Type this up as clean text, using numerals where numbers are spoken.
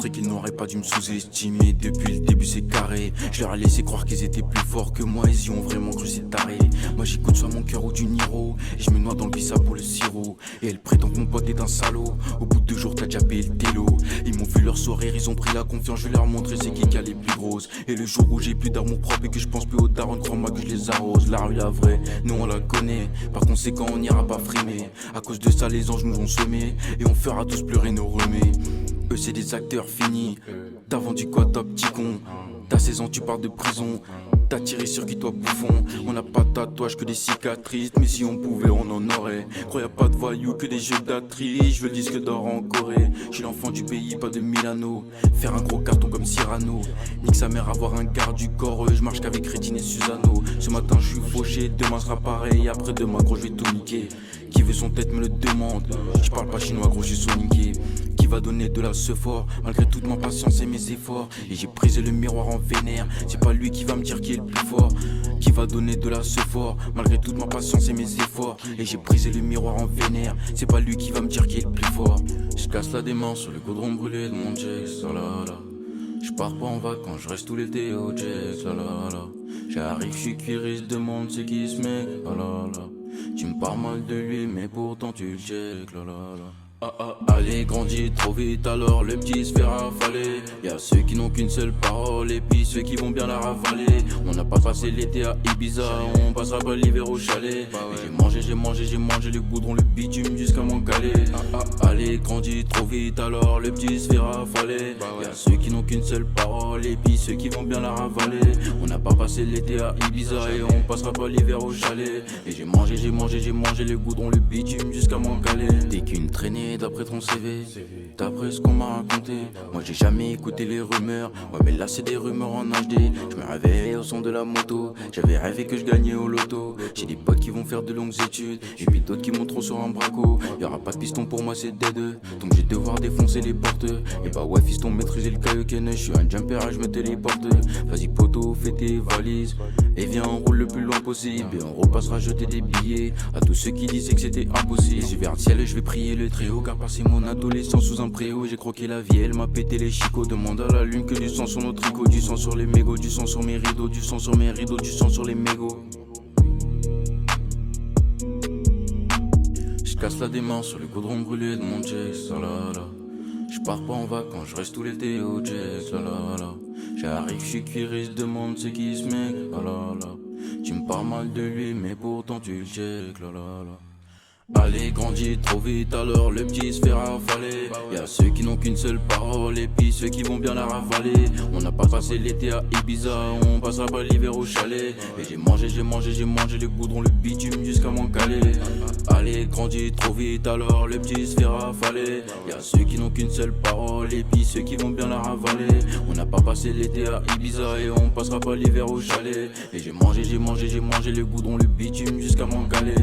montré qu'ils n'auraient pas dû me sous-estimer. Depuis le début c'est carré. Je leur ai laissé croire qu'ils étaient plus forts que moi. Ils y ont vraiment cru, c'est taré. Moi j'écoute soit mon cœur ou du Niro. Et je me noie dans le visa pour le sirop. Et elle prétend que mon pote est un salaud. Au bout de 2 jours t'as déjà payé le télo. Ils m'ont vu leur sourire, ils ont pris la confiance. Je vais leur montrer c'est qui a les plus grosses. Et le jour où j'ai plus d'amour propre et que je pense plus aux darons, crois-moi que je les arrose. La rue la vraie, nous on la connaît. Par conséquent on n'ira pas frimer. À cause de ça les anges nous ont semés. Et on fera tous pleurer nos remets. Eux c'est des acteurs finis. T'as vendu quoi toi petit con? T'as 16 ans tu pars de prison. T'as tiré sur qui toi bouffon? On n'a pas de tatouage que des cicatrices. Mais si on pouvait on en aurait. Crois y'a pas de voyous que des jeux d'actrices. Je veux le disque d'or en Corée. Je suis l'enfant du pays pas de Milano. Faire un gros carton comme Cyrano. Nique sa mère avoir un garde du corps. Je marche qu'avec Rétine et Susano. Ce matin je suis fauché, demain sera pareil. Après demain gros je vais tout niquer. Qui veut son tête me le demande. Je parle pas chinois gros je suis soniqué. Qui va donner de la ce fort malgré toute ma patience et mes efforts. Et j'ai brisé le miroir en vénère. C'est pas lui qui va me dire qui est le plus fort. Qui va donner de la ce fort malgré toute ma patience et mes efforts. Et j'ai brisé le miroir en vénère. C'est pas lui qui va me dire qui est le plus fort. Je casse la démence sur le goudron brûlé de mon Jax. Je pars pas en vacances, je reste tout l'été au Jax. J'arrive, je suis cuiré, se demande c'est qui ce mec. Tu me parles mal de lui mais pourtant tu le check. Allez, grandis trop vite, alors le petit se fait rafaler. Y'a ceux qui n'ont qu'une seule parole, et puis ceux qui vont bien la ravaler. On n'a pas passé l'été à Ibiza, on passera pas l'hiver au chalet. J'ai mangé le goudron, le bitume jusqu'à m'en caler. Allez, grandis trop vite, alors le petit se fait rafaler. Y'a ceux qui n'ont qu'une seule parole, et puis ceux qui vont bien la ravaler. On n'a pas passé l'été à Ibiza, et on passera pas l'hiver au chalet. Et j'ai mangé le goudron, le bitume jusqu'à m'en caler. T'es qu'une traînée d'après ton CV, d'après ce qu'on m'a raconté. Moi j'ai jamais écouté les rumeurs. Ouais mais là c'est des rumeurs en HD. Je me réveille au son de la moto. J'avais rêvé que je gagnais au loto. J'ai des potes qui vont faire de longues études. Et puis d'autres qui monteront sur un braco. Y'aura pas de piston pour moi c'est dead. Donc j'ai devoir défoncer les portes. Et bah ouais fiston maîtriser le Kaioken. Je suis un jumper je me téléporte. Vas-y poto fais tes valises. Et viens on roule le plus loin possible. Et on repassera jeter des billets à tous ceux qui disaient que c'était impossible. Je vais vers le ciel et je vais prier le très haut. Car passé mon adolescence sous un préau. J'ai croqué la vie, elle m'a pété les chicots. Demande à la lune que du sang sur nos tricots. Du sang sur les mégots, du sang sur mes rideaux. Du sang sur mes rideaux, du sang sur les mégots. Je casse la démence sur le goudron brûlé de mon Jax. Je pars pas en vacances, je reste tout l'été au Jax. J'arrive, je suis cuiré, se demande c'est qui ce mec. Tu me parles mal de lui mais pourtant tu le check. Allez, grandis trop vite, alors le petit se fait rafaler. Y'a ceux qui n'ont qu'une seule parole, et puis ceux qui vont bien la ravaler. On n'a pas passé l'été à Ibiza, on passera pas l'hiver au chalet. Et j'ai mangé le goudron, le bitume jusqu'à m'en caler. Allez, grandis trop vite, alors le petit se fait rafaler. Y'a ceux qui n'ont qu'une seule parole, et puis ceux qui vont bien la ravaler. On n'a pas passé l'été à Ibiza, et on passera pas l'hiver au chalet. Et j'ai mangé le goudron, le bitume jusqu'à m'en caler.